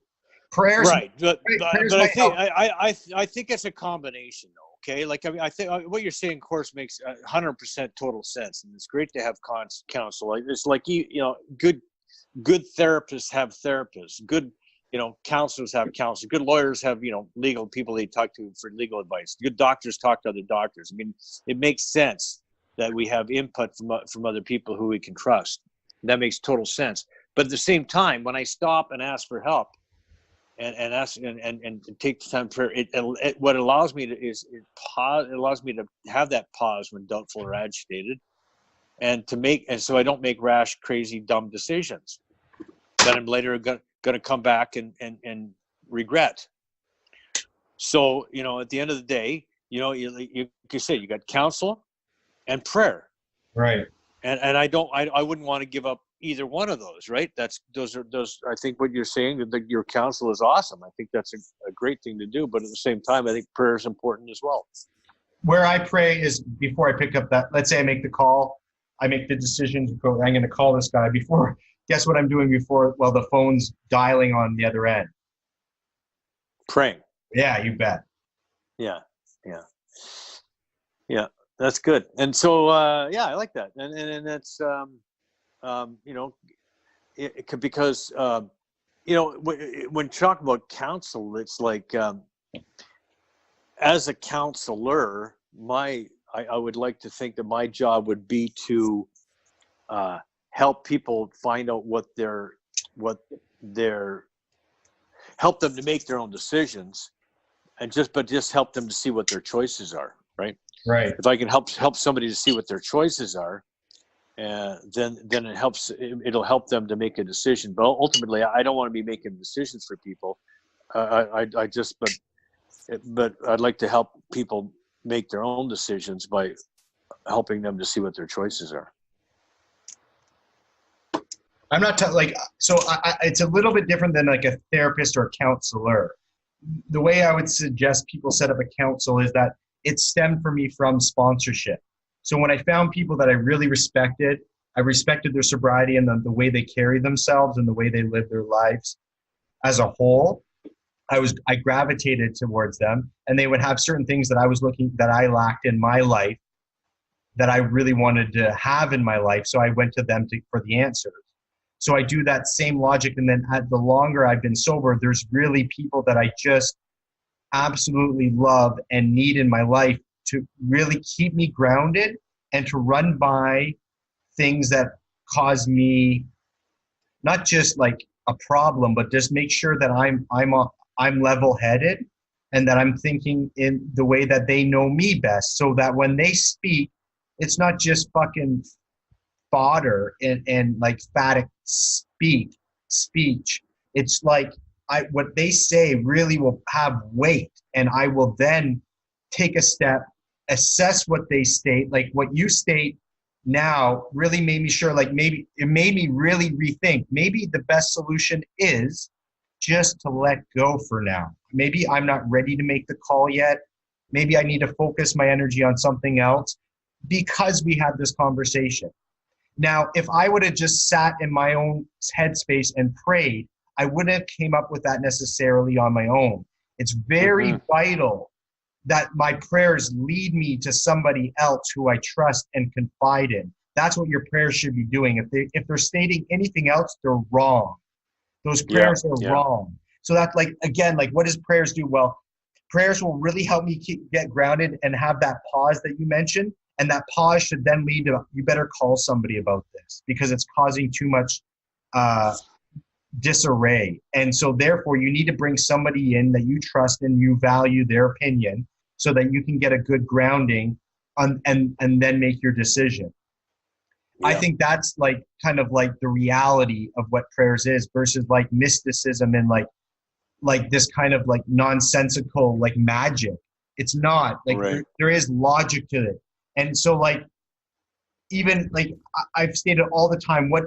Prayers, right? But I think it's a combination, though. Okay, like I think what you're saying, of course, makes 100% total sense, and it's great to have counsel. It's like good therapists have therapists. Good counselors have counselors. Good lawyers have legal people they talk to for legal advice. Good doctors talk to other doctors. I mean, it makes sense that we have input from other people who we can trust. That makes total sense. But at the same time, when I stop and ask for help, and ask and take the time for it, what it allows me to is pause. It allows me to have that pause when doubtful or agitated, and so I don't make rash, crazy, dumb decisions that I'm later going to come back and regret. So at the end of the day, you say you got counsel and prayer, right? And I wouldn't want to give up either one of those, right? Those. I think what you're saying, that your counsel is awesome. I think that's a great thing to do. But at the same time, I think prayer is important as well. Where I pray is before I pick up that. Let's say I make the call, I make the decision to go. I'm going to call this guy before. Guess what I'm doing before? Well, the phone's dialing on the other end. Praying. Yeah, you bet. Yeah. That's good. And so, I like that. And that's. Because when talking about counsel, it's like as a counselor, I would like to think that my job would be to help people find out help them to make their own decisions, and just help them to see what their choices are. Right. If I can help somebody to see what their choices are, then it'll help them to make a decision. But ultimately, I don't want to be making decisions for people. But I'd like to help people make their own decisions by helping them to see what their choices are. I'm not it's a little bit different than like a therapist or a counselor. The way I would suggest people set up a counsel is that it stemmed for me from sponsorship. So when I found people that I really respected, I respected their sobriety and the way they carry themselves and the way they live their lives as a whole, I gravitated towards them, and they would have certain things that I lacked in my life that I really wanted to have in my life. So I went to them for the answers. So I do that same logic. And then the longer I've been sober, there's really people that I just absolutely love and need in my life to really keep me grounded and to run by things that cause me not just like a problem, but just make sure that I'm level-headed and that I'm thinking in the way that they know me best, so that when they speak, it's not just fucking fodder and like phatic speech. It's like what they say really will have weight, and I will then take a step, assess what they state. Like what you state now really made me sure, like maybe it made me really rethink. Maybe the best solution is just to let go for now. maybe I'm not ready to make the call yet. Maybe I need to focus my energy on something else because we had this conversation. Now, if I would have just sat in my own headspace and prayed, I wouldn't have came up with that necessarily on my own. It's very vital that my prayers lead me to somebody else who I trust and confide in. That's what your prayers should be doing. If they're stating anything else, they're wrong. Those prayers are wrong. So that's like, again, like what does prayers do? Well, prayers will really help me get grounded and have that pause that you mentioned. And that pause should then lead to, you better call somebody about this because it's causing too much disarray. And so therefore you need to bring somebody in that you trust and you value their opinion so that you can get a good grounding and then make your decision. I think that's like kind of like the reality of what prayers is versus like mysticism and like this kind of like nonsensical like magic. It's not like there is logic to it. And so like even like I've stated all the time, what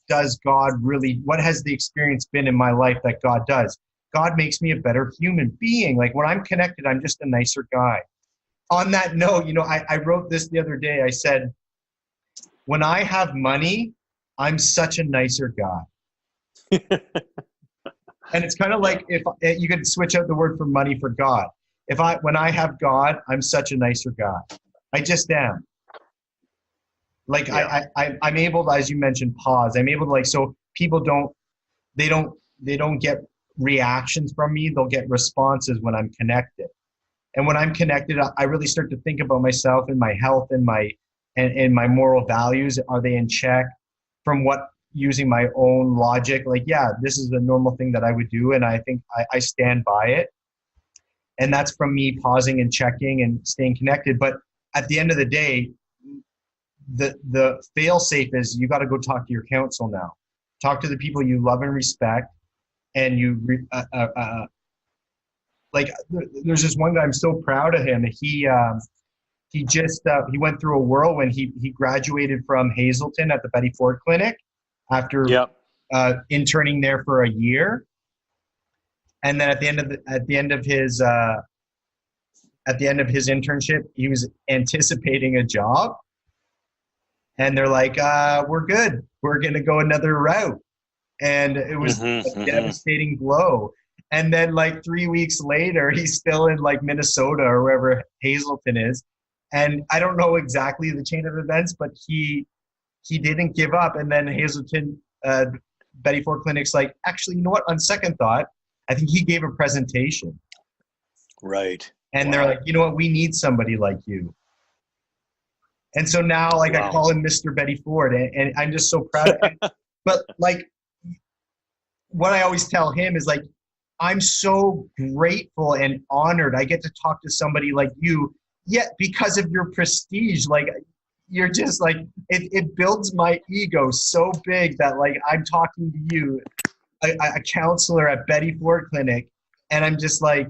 does God really, what has the experience been in my life that God does? God makes me a better human being. Like when I'm connected, I'm just a nicer guy. On that note, you know, I wrote this the other day. I said, when I have money, I'm such a nicer guy. And it's kind of like if you could switch out the word for money for God. When I have God, I'm such a nicer guy. I just am. Like I'm able to, as you mentioned, pause. I'm able to like, so people don't get reactions from me. They'll get responses when I'm connected. And when I'm connected, I really start to think about myself and my health and my moral values. Are they in check? From what, using my own logic, like, yeah, this is a normal thing that I would do. And I think I stand by it. And that's from me pausing and checking and staying connected. But at the end of the day, the fail safe is you got to go talk to your counsel now. Talk to the people you love and respect. And like there's this one guy, I'm so proud of him. He went through a whirlwind. He graduated from Hazelton at the Betty Ford Clinic after interning there for a year. And then at the end of his internship, he was anticipating a job. And they're like, we're good. We're going to go another route. And it was a devastating blow. And then like 3 weeks later, he's still in like Minnesota or wherever Hazelton is. And I don't know exactly the chain of events, but he didn't give up. And then Hazelton, Betty Ford Clinic's like, actually, you know what? On second thought, I think he gave a presentation. Right. And they're like, you know what? We need somebody like you. And so now, like, I call him Mr. Betty Ford, and I'm just so proud of him. But like, what I always tell him is like, I'm so grateful and honored I get to talk to somebody like you, yet because of your prestige, like, you're just like, it builds my ego so big that like I'm talking to you, a counselor at Betty Ford Clinic, and I'm just like,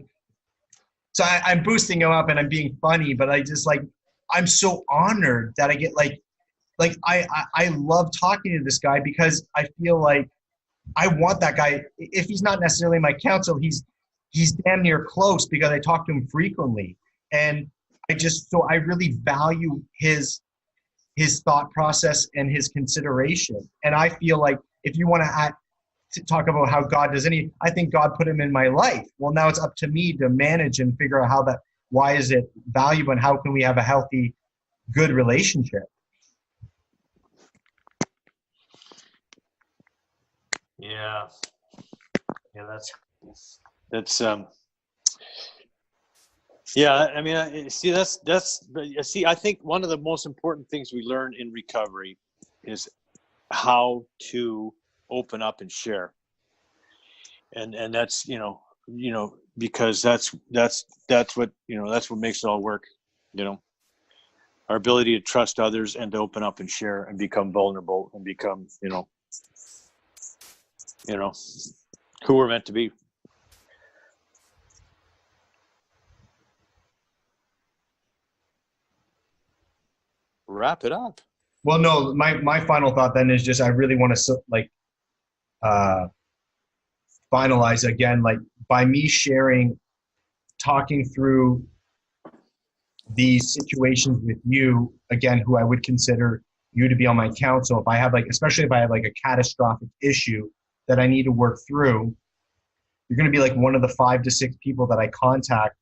so I'm boosting him up and I'm being funny, but I just like, I'm so honored that I get like I love talking to this guy because I feel like I want that guy. If he's not necessarily my counsel, he's damn near close because I talk to him frequently. And I really value his thought process and his consideration. And I feel like if you want to talk about how God does I think God put him in my life. Well, now it's up to me to manage and figure out why is it valuable and how can we have a healthy, good relationship? Yeah, that's yeah. I mean, I think one of the most important things we learn in recovery is how to open up and share, and that's because that's what that's what makes it all work. Our ability to trust others and to open up and share and become vulnerable and become who we're meant to be. Wrap it up. Well, no, my final thought then is just I really want to finalize again, like by me talking through these situations with you, again, who I would consider you to be on my counsel, if I have especially if I have like a catastrophic issue that I need to work through, you're going to be like one of the 5 to 6 people that I contact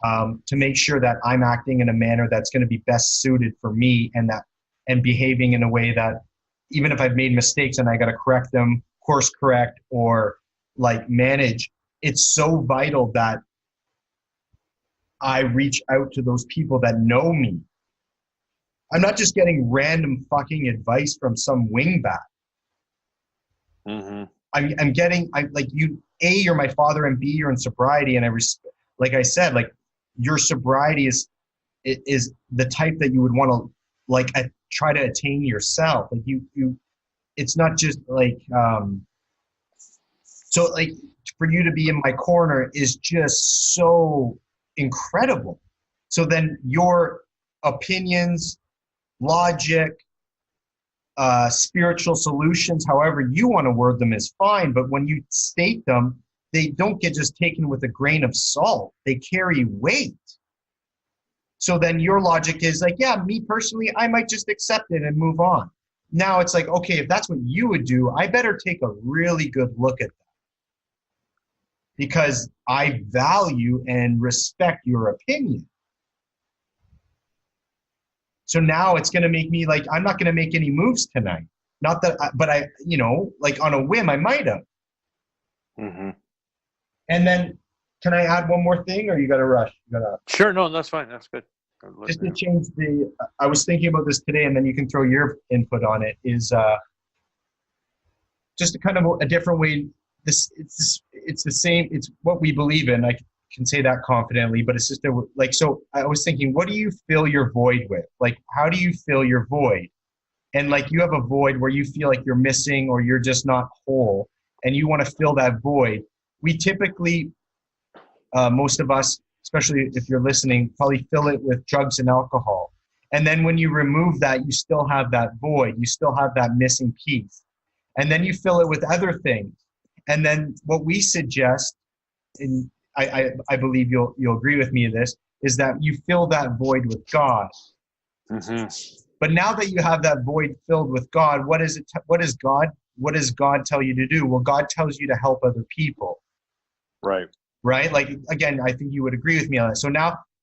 to make sure that I'm acting in a manner that's going to be best suited for me, and behaving in a way that even if I've made mistakes and I got to correct them, course correct, or like manage, it's so vital that I reach out to those people that know me. I'm not just getting random fucking advice from some wingbat. Mm-hmm. You're my father, and B, you're in sobriety, and like I said, like your sobriety is the type that you would want to try to attain yourself. Like it's not just so like for you to be in my corner is just so incredible. So then your opinions, logic, spiritual solutions, however you want to word them, is fine. But when you state them, they don't get just taken with a grain of salt. They carry weight. So then your logic is like, yeah, me personally, I might just accept it and move on. Now it's like, okay, if that's what you would do, I better take a really good look at that, because I value and respect your opinion. So now it's going to make me like, I'm not going to make any moves tonight. Not that, but I, like on a whim, I might have. Mm-hmm. And then, can I add one more thing, or you got to rush? Sure, no, that's fine. That's good. Just to change I was thinking about this today, and then you can throw your input on it, is just a kind of a different way. It's the same. It's what we believe in. I can say that confidently, but it's just so I was thinking, what do you fill your void with? Like, how do you fill your void? And like, you have a void where you feel like you're missing, or you're just not whole, and you want to fill that void. We typically, most of us, especially if you're listening, probably fill it with drugs and alcohol. And then when you remove that, you still have that void. You still have that missing piece. And then you fill it with other things. And then what we suggest, and I believe you'll agree with me in this, is that you fill that void with God. Mm-hmm. But now that you have that void filled with God, what does God tell you to do? Well, God tells you to help other people. Right? Like, again, I think you would agree with me on that.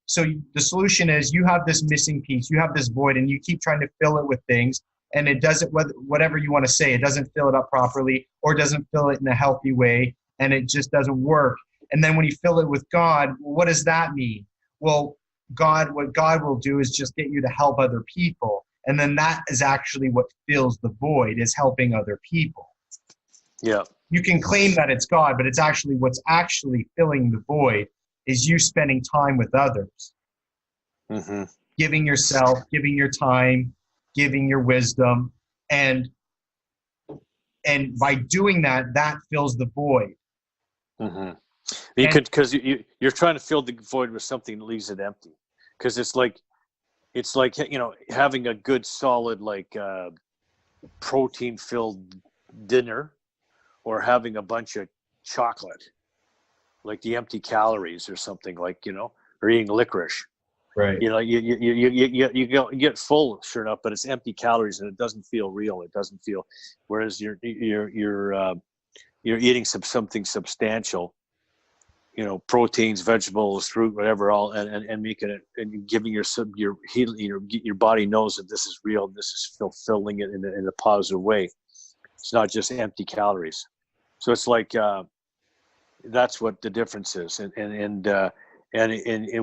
So the solution is, you have this missing piece, you have this void, and you keep trying to fill it with things, and it doesn't, whatever you want to say, it doesn't fill it up properly, or doesn't fill it in a healthy way, and it just doesn't work. And then when you fill it with God, what does that mean? Well, what God will do is just get you to help other people. And then that is actually what fills the void, is helping other people. Yeah. You can claim that it's God, but it's actually what's actually filling the void is you spending time with others. Mm-hmm. Giving yourself, giving your time, giving your wisdom. And by doing that, that fills the void. Mm-hmm. Because you're trying to fill the void with something that leaves it empty. Because it's like having a good solid protein filled dinner, or having a bunch of chocolate, like the empty calories or something, or eating licorice. Right. You get full, sure enough, but it's empty calories and it doesn't feel real. It doesn't feel, whereas you're eating something substantial, proteins, vegetables, fruit, whatever, all and making it and giving your body knows that this is real. This is fulfilling it in a positive way. It's not just empty calories. So it's like that's what the difference is. And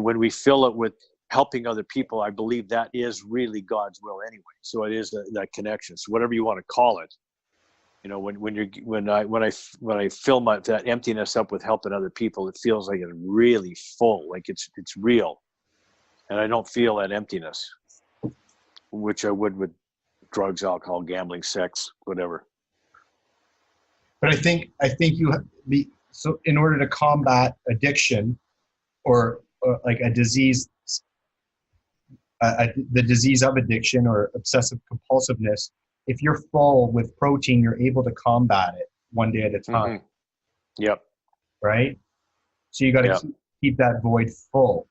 when we fill it with helping other people, I believe that is really God's will anyway. So it is that connection. So whatever you want to call it, when I fill that emptiness up with helping other people, it feels like it's really full, like it's real, and I don't feel that emptiness, which I would with drugs, alcohol, gambling, sex, whatever. But I think so in order to combat addiction or like a disease, the disease of addiction or obsessive compulsiveness, if you're full with protein, you're able to combat it one day at a time. Mm-hmm. Yep. right? So you got to keep that void full.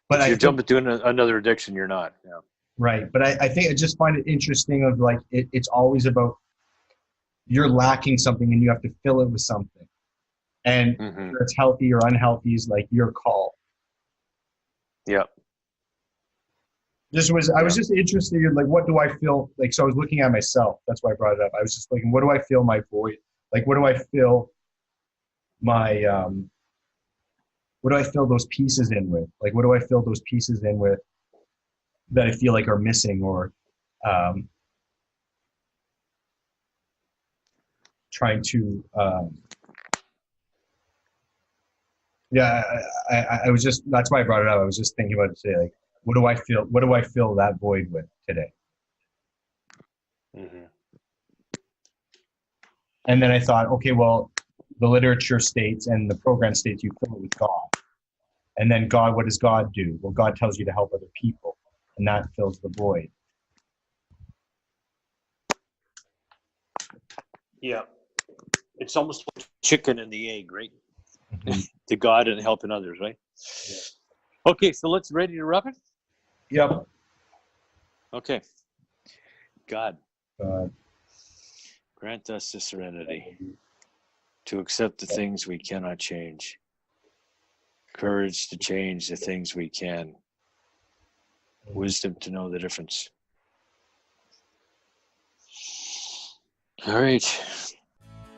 But if you're jumping to another addiction, you're not. Yeah. Right. But I think I just find it interesting of like, it's always about you're lacking something and you have to fill it with something. And whether it's healthy or unhealthy is like your call. Yeah. I was just interested in like, what do I feel like? So I was looking at myself. That's why I brought it up. I was just thinking, what do I feel my void? Like, what do I feel my, what do I fill those pieces in with? Like, what do I fill those pieces in with that I feel like are missing or trying to, I was just, that's why I brought it up. I was just thinking about it today. Like, what do I fill that void with today? And then I thought, okay, well, the literature states and the program states you fill it with God. And then God, what does God do? Well, God tells you to help other people, and that fills the void. Yeah. It's almost like chicken and the egg, right? To God and helping others, right? Yeah. Okay, so let's ready to wrap it? Yep. Okay. God. Grant us the serenity to accept the things we cannot change. Courage to change the things we can. Wisdom to know the difference. All right.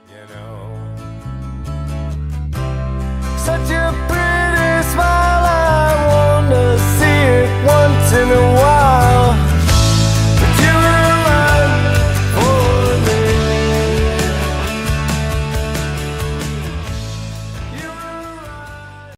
You know, such a